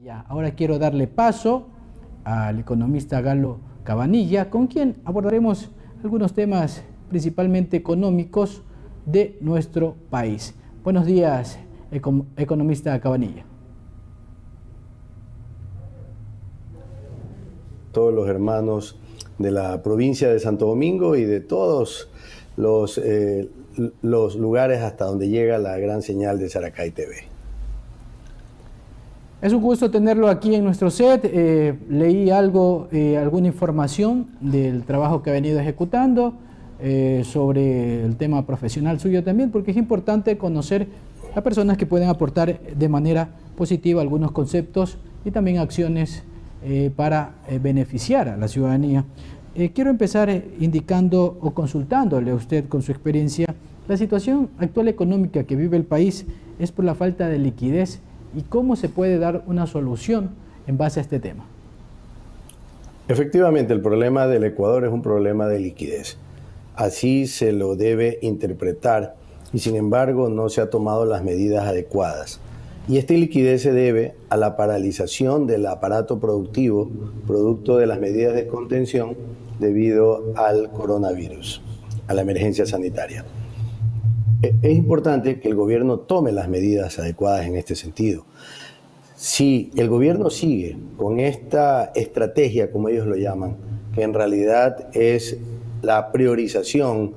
Ya, ahora quiero darle paso al economista Galo Cabanilla, con quien abordaremos algunos temas principalmente económicos de nuestro país. Buenos días, economista Cabanilla. Todos los hermanos de la provincia de Santo Domingo y de todos los lugares hasta donde llega la gran señal de Saracay TV. Es un gusto tenerlo aquí en nuestro set. Leí alguna información del trabajo que ha venido ejecutando sobre el tema profesional suyo también, porque es importante conocer a personas que pueden aportar de manera positiva algunos conceptos y también acciones para beneficiar a la ciudadanía. Quiero empezar indicando o consultándole a usted con su experiencia. La situación actual económica que vive el país es por la falta de liquidez. ¿Y cómo se puede dar una solución en base a este tema? Efectivamente, el problema del Ecuador es un problema de liquidez. Así se lo debe interpretar y sin embargo no se han tomado las medidas adecuadas. Y esta liquidez se debe a la paralización del aparato productivo, producto de las medidas de contención debido al coronavirus, a la emergencia sanitaria. Es importante que el gobierno tome las medidas adecuadas en este sentido. Si el gobierno sigue con esta estrategia, como ellos lo llaman, que en realidad es la priorización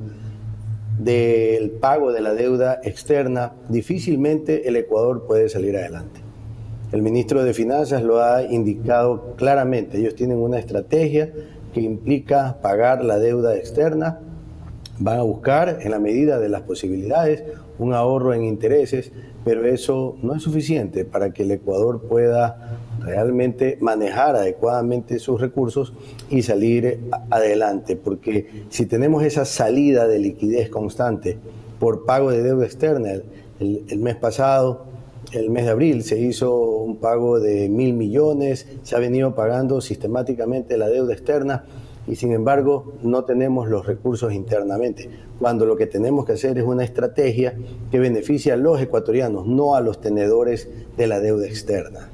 del pago de la deuda externa, difícilmente el Ecuador puede salir adelante. El ministro de Finanzas lo ha indicado claramente. Ellos tienen una estrategia que implica pagar la deuda externa. Van a buscar, en la medida de las posibilidades, un ahorro en intereses, pero eso no es suficiente para que el Ecuador pueda realmente manejar adecuadamente sus recursos y salir adelante. Porque si tenemos esa salida de liquidez constante por pago de deuda externa, el mes pasado, el mes de abril, se hizo un pago de 1.000 millones, se ha venido pagando sistemáticamente la deuda externa, y sin embargo no tenemos los recursos internamente, cuando lo que tenemos que hacer es una estrategia que beneficie a los ecuatorianos, no a los tenedores de la deuda externa.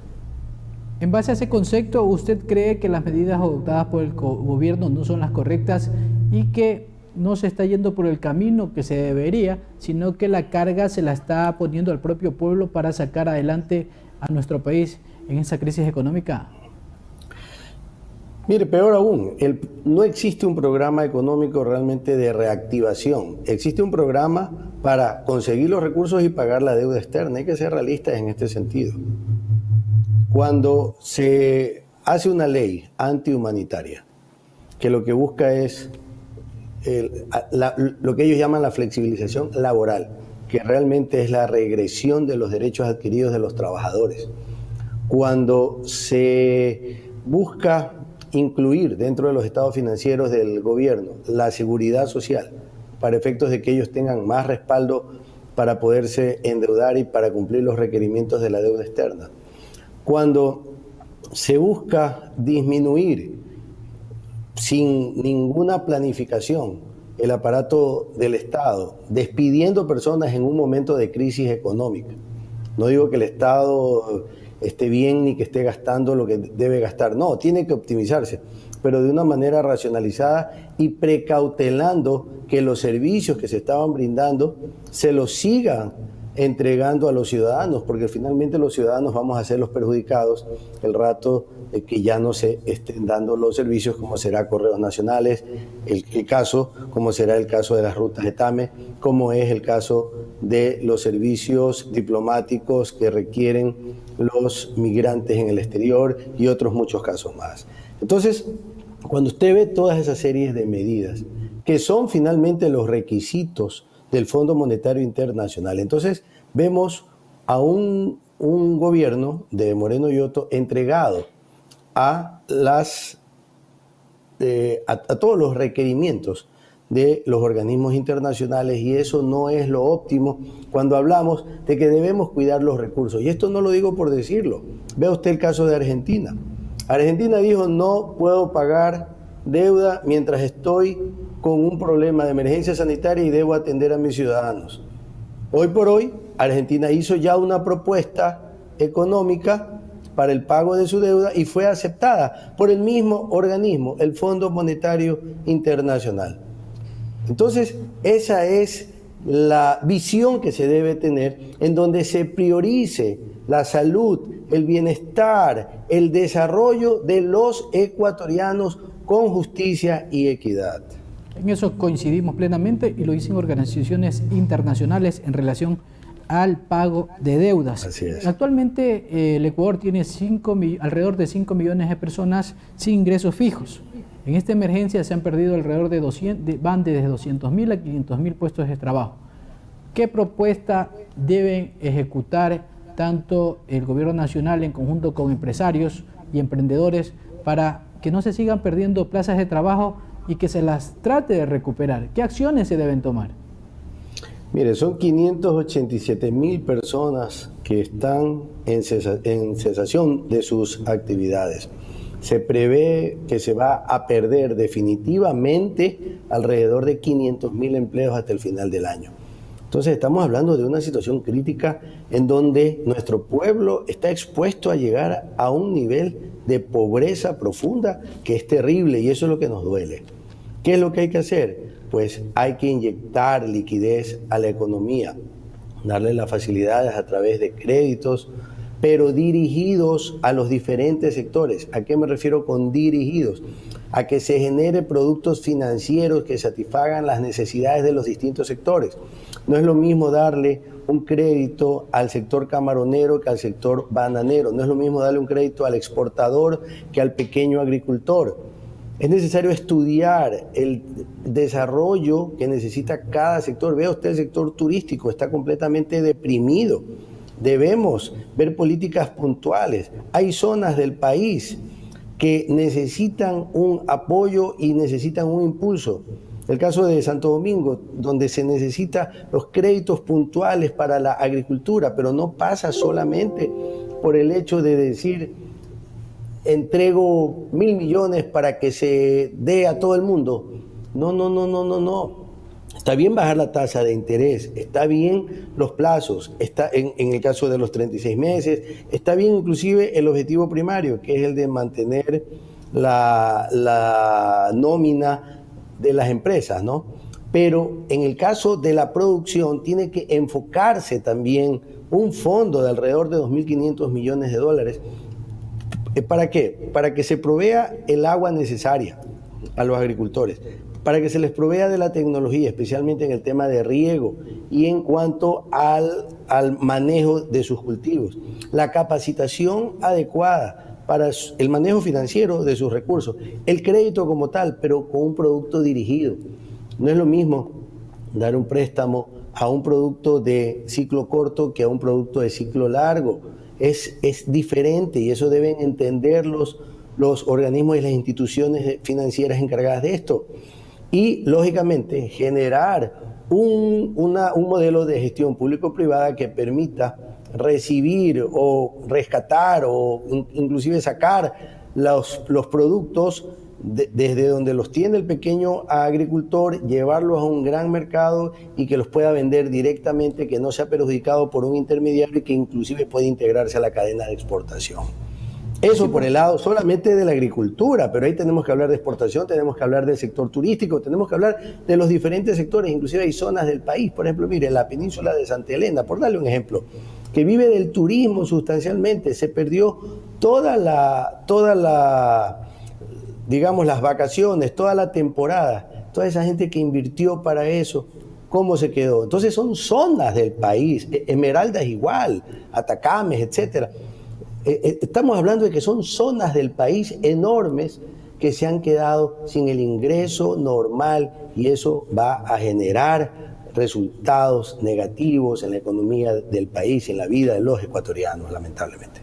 En base a ese concepto, ¿usted cree que las medidas adoptadas por el gobierno no son las correctas y que no se está yendo por el camino que se debería, sino que la carga se la está poniendo al propio pueblo para sacar adelante a nuestro país en esa crisis económica? Mire, peor aún, no existe un programa económico realmente de reactivación. Existe un programa para conseguir los recursos y pagar la deuda externa. Hay que ser realistas en este sentido. Cuando se hace una ley antihumanitaria, que lo que busca es lo que ellos llaman la flexibilización laboral, que realmente es la regresión de los derechos adquiridos de los trabajadores. Cuando se busca incluir dentro de los estados financieros del gobierno la seguridad social para efectos de que ellos tengan más respaldo para poderse endeudar y para cumplir los requerimientos de la deuda externa. Cuando se busca disminuir sin ninguna planificación el aparato del Estado, despidiendo personas en un momento de crisis económica. No digo que el Estado esté bien ni que esté gastando lo que debe gastar. No, tiene que optimizarse, pero de una manera racionalizada y precautelando que los servicios que se estaban brindando se los sigan entregando a los ciudadanos, porque finalmente los ciudadanos vamos a ser los perjudicados el rato de que ya no se estén dando los servicios, como será Correos Nacionales, como será el caso de las rutas de TAME, como es el caso de los servicios diplomáticos que requieren los migrantes en el exterior y otros muchos casos más. Entonces, cuando usted ve todas esas series de medidas que son finalmente los requisitos del Fondo Monetario Internacional, entonces vemos a un gobierno de Moreno Yotto entregado a todos los requerimientos de los organismos internacionales, y eso no es lo óptimo cuando hablamos de que debemos cuidar los recursos. Y esto no lo digo por decirlo. Vea usted el caso de Argentina. Argentina dijo: no puedo pagar deuda mientras estoy con un problema de emergencia sanitaria y debo atender a mis ciudadanos. Hoy por hoy, Argentina hizo ya una propuesta económica para el pago de su deuda y fue aceptada por el mismo organismo, el Fondo Monetario Internacional. Entonces, esa es la visión que se debe tener, en donde se priorice la salud, el bienestar, el desarrollo de los ecuatorianos con justicia y equidad. En eso coincidimos plenamente y lo dicen organizaciones internacionales en relación al pago de deudas. Así es. Actualmente el Ecuador tiene alrededor de 5 millones de personas sin ingresos fijos. En esta emergencia se han perdido alrededor de van desde 200.000 a 500.000 puestos de trabajo. ¿Qué propuesta deben ejecutar tanto el gobierno nacional en conjunto con empresarios y emprendedores para que no se sigan perdiendo plazas de trabajo y que se las trate de recuperar? ¿Qué acciones se deben tomar? Mire, son 587.000 personas que están en cesación de sus actividades. Se prevé que se va a perder definitivamente alrededor de 500.000 empleos hasta el final del año. Entonces estamos hablando de una situación crítica en donde nuestro pueblo está expuesto a llegar a un nivel de pobreza profunda que es terrible, y eso es lo que nos duele. ¿Qué es lo que hay que hacer? Pues hay que inyectar liquidez a la economía, darle las facilidades a través de créditos, pero dirigidos a los diferentes sectores. ¿A qué me refiero con dirigidos? A que se genere productos financieros que satisfagan las necesidades de los distintos sectores. No es lo mismo darle un crédito al sector camaronero que al sector bananero. No es lo mismo darle un crédito al exportador que al pequeño agricultor. Es necesario estudiar el desarrollo que necesita cada sector. Vea usted el sector turístico, está completamente deprimido. Debemos ver políticas puntuales. Hay zonas del país que necesitan un apoyo y necesitan un impulso. El caso de Santo Domingo, donde se necesitan los créditos puntuales para la agricultura, pero no pasa solamente por el hecho de decir entrego 1.000 millones para que se dé a todo el mundo. No. Está bien bajar la tasa de interés, está bien los plazos, está en el caso de los 36 meses, está bien inclusive el objetivo primario, que es el de mantener la nómina de las empresas, ¿no? Pero en el caso de la producción tiene que enfocarse también un fondo de alrededor de 2.500 millones de dólares. ¿Para qué? Para que se provea el agua necesaria a los agricultores, para que se les provea de la tecnología, especialmente en el tema de riego y en cuanto al manejo de sus cultivos, la capacitación adecuada para el manejo financiero de sus recursos, el crédito como tal, pero con un producto dirigido. No es lo mismo dar un préstamo a un producto de ciclo corto que a un producto de ciclo largo. Es diferente, y eso deben entender los organismos y las instituciones financieras encargadas de esto. Y, lógicamente, generar un modelo de gestión público-privada que permita recibir o rescatar o inclusive sacar los productos desde donde los tiene el pequeño agricultor, llevarlos a un gran mercado y que los pueda vender directamente, que no sea perjudicado por un intermediario y que inclusive pueda integrarse a la cadena de exportación. Eso por el lado solamente de la agricultura, pero ahí tenemos que hablar de exportación, tenemos que hablar del sector turístico, tenemos que hablar de los diferentes sectores, inclusive hay zonas del país, por ejemplo, mire, la península de Santa Elena, por darle un ejemplo, que vive del turismo sustancialmente, se perdió toda la digamos, las vacaciones, toda la temporada, toda esa gente que invirtió para eso, ¿cómo se quedó? Entonces son zonas del país, Esmeraldas igual, Atacames, etcétera. Estamos hablando de que son zonas del país enormes que se han quedado sin el ingreso normal, y eso va a generar resultados negativos en la economía del país, en la vida de los ecuatorianos, lamentablemente.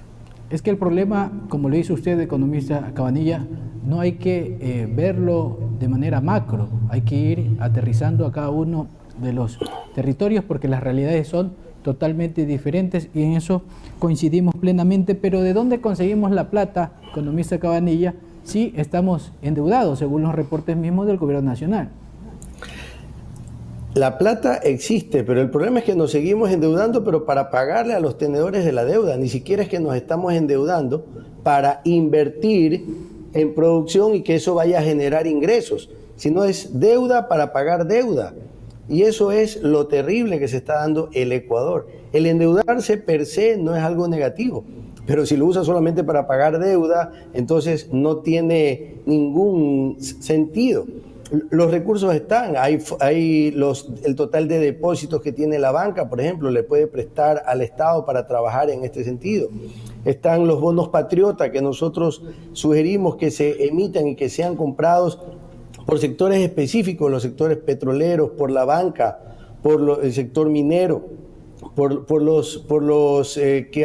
Es que el problema, como le dice usted, economista Cabanilla, no hay que verlo de manera macro, hay que ir aterrizando a cada uno de los territorios porque las realidades son totalmente diferentes y en eso coincidimos plenamente. Pero ¿de dónde conseguimos la plata, economista Cabanilla, si estamos endeudados según los reportes mismos del gobierno nacional? La plata existe, pero el problema es que nos seguimos endeudando, pero para pagarle a los tenedores de la deuda. Ni siquiera es que nos estamos endeudando para invertir en producción y que eso vaya a generar ingresos, sino es deuda para pagar deuda. Y eso es lo terrible que se está dando el Ecuador. El endeudarse per se no es algo negativo, pero si lo usa solamente para pagar deuda, entonces no tiene ningún sentido. Los recursos están, el total de depósitos que tiene la banca, por ejemplo, le puede prestar al Estado para trabajar en este sentido. Están los bonos patriota que nosotros sugerimos que se emitan y que sean comprados por sectores específicos, los sectores petroleros, por la banca, el sector minero, por los que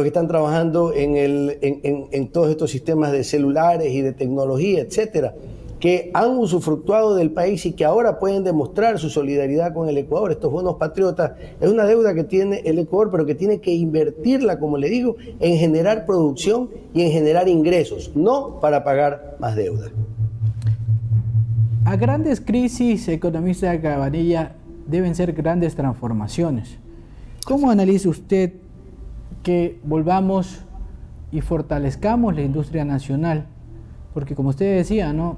están trabajando en todos estos sistemas de celulares y de tecnología, etcétera, que han usufructuado del país y que ahora pueden demostrar su solidaridad con el Ecuador. Estos bonos patriotas es una deuda que tiene el Ecuador, pero que tiene que invertirla, como le digo, en generar producción y en generar ingresos, no para pagar más deuda. A grandes crisis, economista Cabanilla, deben ser grandes transformaciones. ¿Cómo analiza usted que volvamos y fortalezcamos la industria nacional? Porque como usted decía, ¿no?,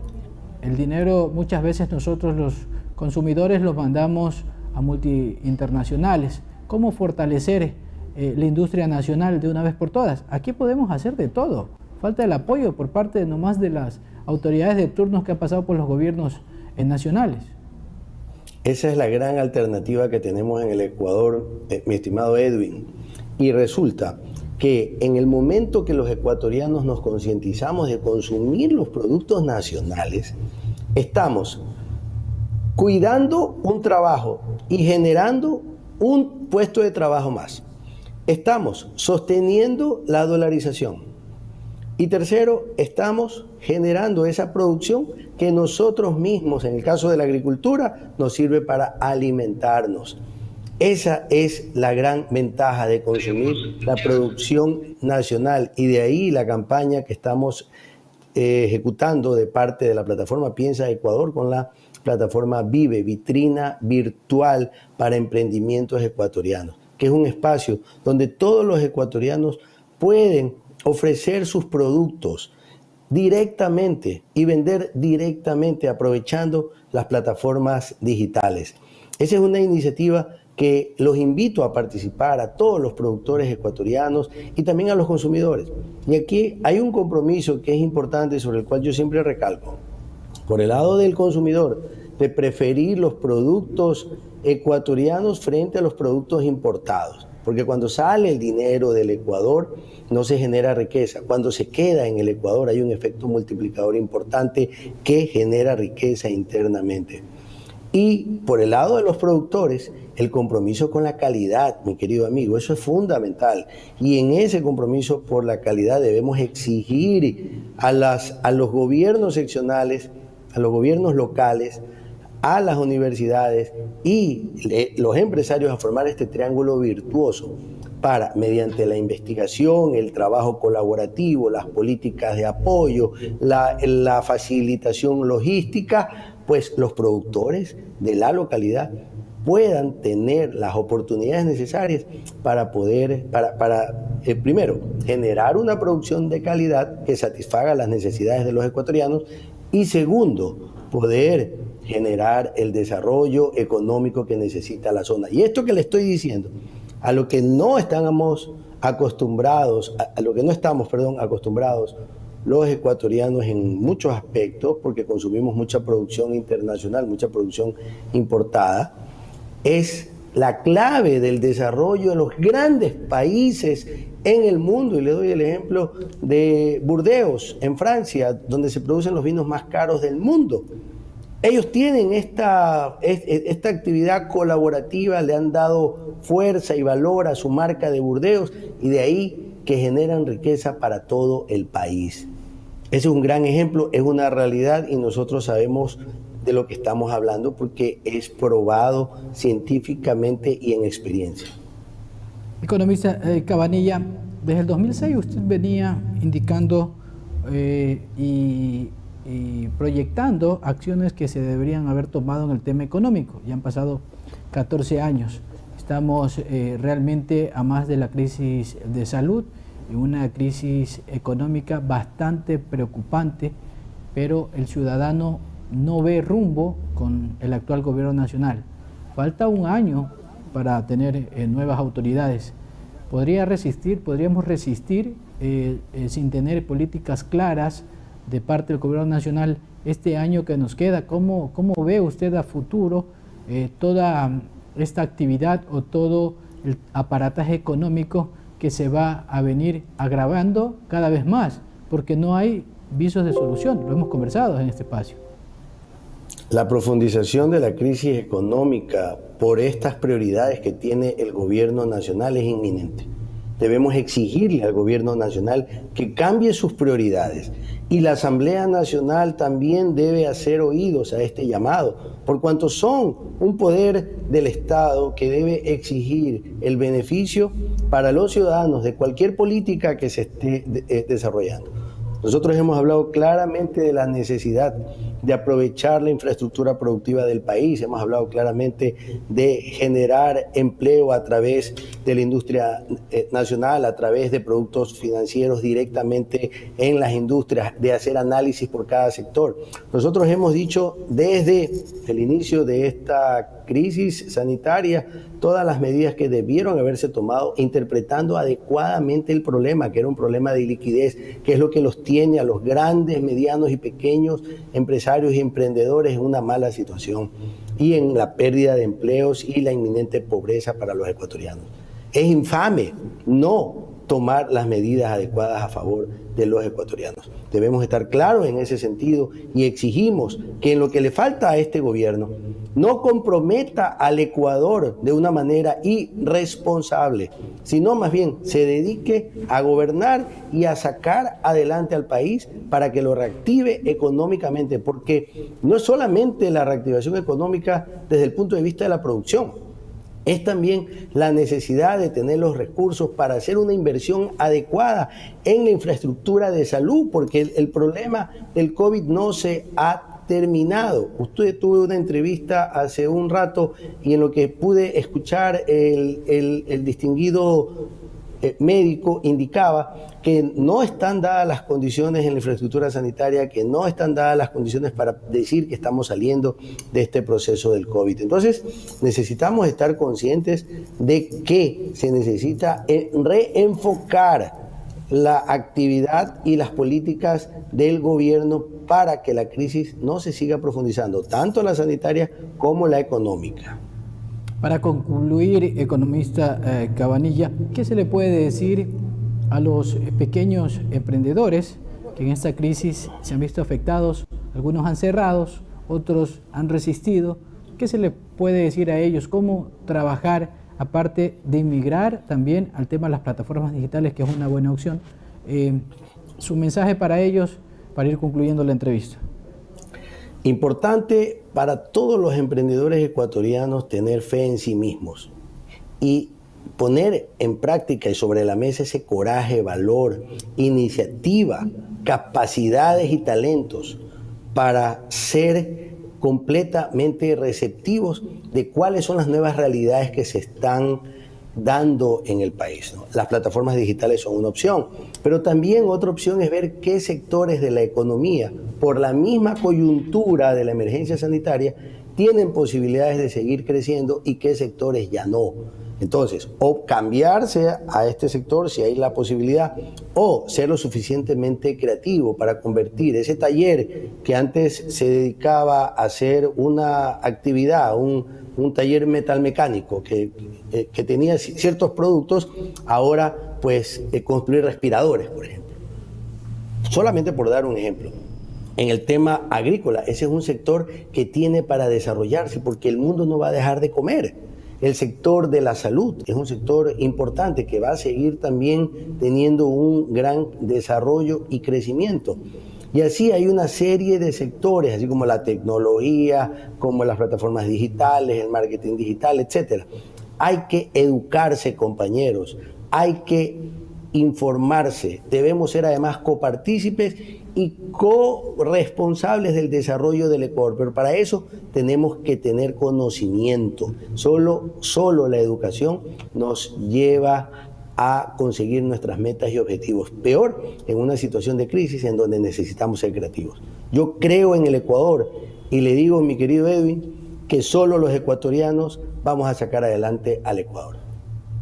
el dinero muchas veces nosotros los consumidores los mandamos a multi-internacionales. ¿Cómo fortalecer la industria nacional de una vez por todas? Aquí podemos hacer de todo. Falta el apoyo por parte nomás de las autoridades de turnos que han pasado por los gobiernos nacionales. Esa es la gran alternativa que tenemos en el Ecuador, mi estimado Edwin. Y resulta que en el momento que los ecuatorianos nos concientizamos de consumir los productos nacionales, estamos cuidando un trabajo y generando un puesto de trabajo más. Estamos sosteniendo la dolarización. Y tercero, estamos generando esa producción que nosotros mismos, en el caso de la agricultura, nos sirve para alimentarnos. Esa es la gran ventaja de consumir la producción nacional, y de ahí la campaña que estamos ejecutando de parte de la plataforma Piensa Ecuador con la plataforma Vive, vitrina virtual para emprendimientos ecuatorianos, que es un espacio donde todos los ecuatorianos pueden ofrecer sus productos directamente y vender directamente aprovechando las plataformas digitales. Esa es una iniciativa que los invito a participar, a todos los productores ecuatorianos y también a los consumidores. Y aquí hay un compromiso que es importante, sobre el cual yo siempre recalco. Por el lado del consumidor, de preferir los productos ecuatorianos frente a los productos importados. Porque cuando sale el dinero del Ecuador no se genera riqueza. Cuando se queda en el Ecuador hay un efecto multiplicador importante que genera riqueza internamente. Y por el lado de los productores, el compromiso con la calidad, mi querido amigo, eso es fundamental. Y en ese compromiso por la calidad debemos exigir a los gobiernos seccionales, a los gobiernos locales, a las universidades y los empresarios a formar este triángulo virtuoso para, mediante la investigación, el trabajo colaborativo, las políticas de apoyo, la facilitación logística, pues los productores de la localidad puedan tener las oportunidades necesarias para poder, primero, generar una producción de calidad que satisfaga las necesidades de los ecuatorianos y segundo, poder generar el desarrollo económico que necesita la zona. Y esto que le estoy diciendo, a lo que no estamos acostumbrados los ecuatorianos en muchos aspectos, porque consumimos mucha producción internacional, mucha producción importada, es la clave del desarrollo de los grandes países en el mundo. Y le doy el ejemplo de Burdeos, en Francia, donde se producen los vinos más caros del mundo. Ellos tienen esta actividad colaborativa, le han dado fuerza y valor a su marca de Burdeos y de ahí que generan riqueza para todo el país. Ese es un gran ejemplo, es una realidad y nosotros sabemos de lo que estamos hablando porque es probado científicamente y en experiencia. Economista Cabanilla, desde el 2006 usted venía indicando y y proyectando acciones que se deberían haber tomado en el tema económico. Ya han pasado 14 años. Estamos realmente a más de la crisis de salud y una crisis económica bastante preocupante, pero el ciudadano no ve rumbo con el actual gobierno nacional. Falta un año para tener nuevas autoridades. Podríamos resistir sin tener políticas claras de parte del gobierno nacional este año que nos queda. ¿Cómo ve usted a futuro toda esta actividad o todo el aparataje económico que se va a venir agravando cada vez más? Porque no hay visos de solución, lo hemos conversado en este espacio. La profundización de la crisis económica por estas prioridades que tiene el gobierno nacional es inminente. Debemos exigirle al gobierno nacional que cambie sus prioridades, y la Asamblea Nacional también debe hacer oídos a este llamado, por cuanto son un poder del Estado que debe exigir el beneficio para los ciudadanos de cualquier política que se esté desarrollando. Nosotros hemos hablado claramente de la necesidad de aprovechar la infraestructura productiva del país, hemos hablado claramente de generar empleo a través de la industria nacional, a través de productos financieros directamente en las industrias, de hacer análisis por cada sector. Nosotros hemos dicho desde el inicio de esta crisis sanitaria todas las medidas que debieron haberse tomado, interpretando adecuadamente el problema, que era un problema de liquidez, que es lo que los tiene a los grandes, medianos y pequeños empresarios y emprendedores en una mala situación y en la pérdida de empleos y la inminente pobreza para los ecuatorianos. Es infame no tomar las medidas adecuadas a favor de los ecuatorianos. Debemos estar claros en ese sentido y exigimos que en lo que le falta a este gobierno no comprometa al Ecuador de una manera irresponsable, sino más bien se dedique a gobernar y a sacar adelante al país para que lo reactive económicamente, porque no es solamente la reactivación económica desde el punto de vista de la producción, es también la necesidad de tener los recursos para hacer una inversión adecuada en la infraestructura de salud, porque el problema del COVID no se ha terminado. Usted tuvo una entrevista hace un rato y en lo que pude escuchar el distinguido médico indicaba que no están dadas las condiciones en la infraestructura sanitaria, que no están dadas las condiciones para decir que estamos saliendo de este proceso del COVID. Entonces, necesitamos estar conscientes de que se necesita reenfocar la actividad y las políticas del gobierno para que la crisis no se siga profundizando, tanto la sanitaria como la económica. Para concluir, economista Cabanilla, ¿qué se le puede decir a los pequeños emprendedores que en esta crisis se han visto afectados? Algunos han cerrado, otros han resistido. ¿Qué se le puede decir a ellos? ¿Cómo trabajar, aparte de inmigrar también al tema de las plataformas digitales, que es una buena opción? Su mensaje para ellos, para ir concluyendo la entrevista. Importante para todos los emprendedores ecuatorianos tener fe en sí mismos y poner en práctica y sobre la mesa ese coraje, valor, iniciativa, capacidades y talentos para ser completamente receptivos de cuáles son las nuevas realidades que se están dando en el país, ¿no? Las plataformas digitales son una opción, pero también otra opción es ver qué sectores de la economía, por la misma coyuntura de la emergencia sanitaria, tienen posibilidades de seguir creciendo y qué sectores ya no. Entonces, o cambiarse a este sector si hay la posibilidad, o ser lo suficientemente creativo para convertir ese taller que antes se dedicaba a hacer una actividad, un taller metalmecánico que tenía ciertos productos, ahora pues construir respiradores, por ejemplo. Solamente por dar un ejemplo. En el tema agrícola, ese es un sector que tiene para desarrollarse porque el mundo no va a dejar de comer. El sector de la salud es un sector importante que va a seguir también teniendo un gran desarrollo y crecimiento. Y así hay una serie de sectores, así como la tecnología, como las plataformas digitales, el marketing digital, etc. Hay que educarse, compañeros. Hay que informarse, debemos ser además copartícipes y corresponsables del desarrollo del Ecuador, pero para eso tenemos que tener conocimiento. Solo la educación nos lleva a conseguir nuestras metas y objetivos. Peor en una situación de crisis en donde necesitamos ser creativos. Yo creo en el Ecuador y le digo, mi querido Edwin, que solo los ecuatorianos vamos a sacar adelante al Ecuador.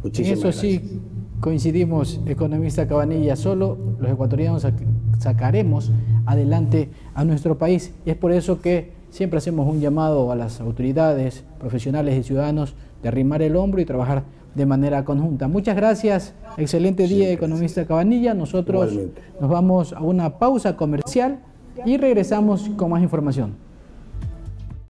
Muchísimas gracias. Eso sí, coincidimos, economista Cabanilla, solo los ecuatorianos sacaremos adelante a nuestro país. Y es por eso que siempre hacemos un llamado a las autoridades, profesionales y ciudadanos de arrimar el hombro y trabajar de manera conjunta. Muchas gracias, excelente día, economista Cabanilla. Nosotros nos vamos a una pausa comercial y regresamos con más información.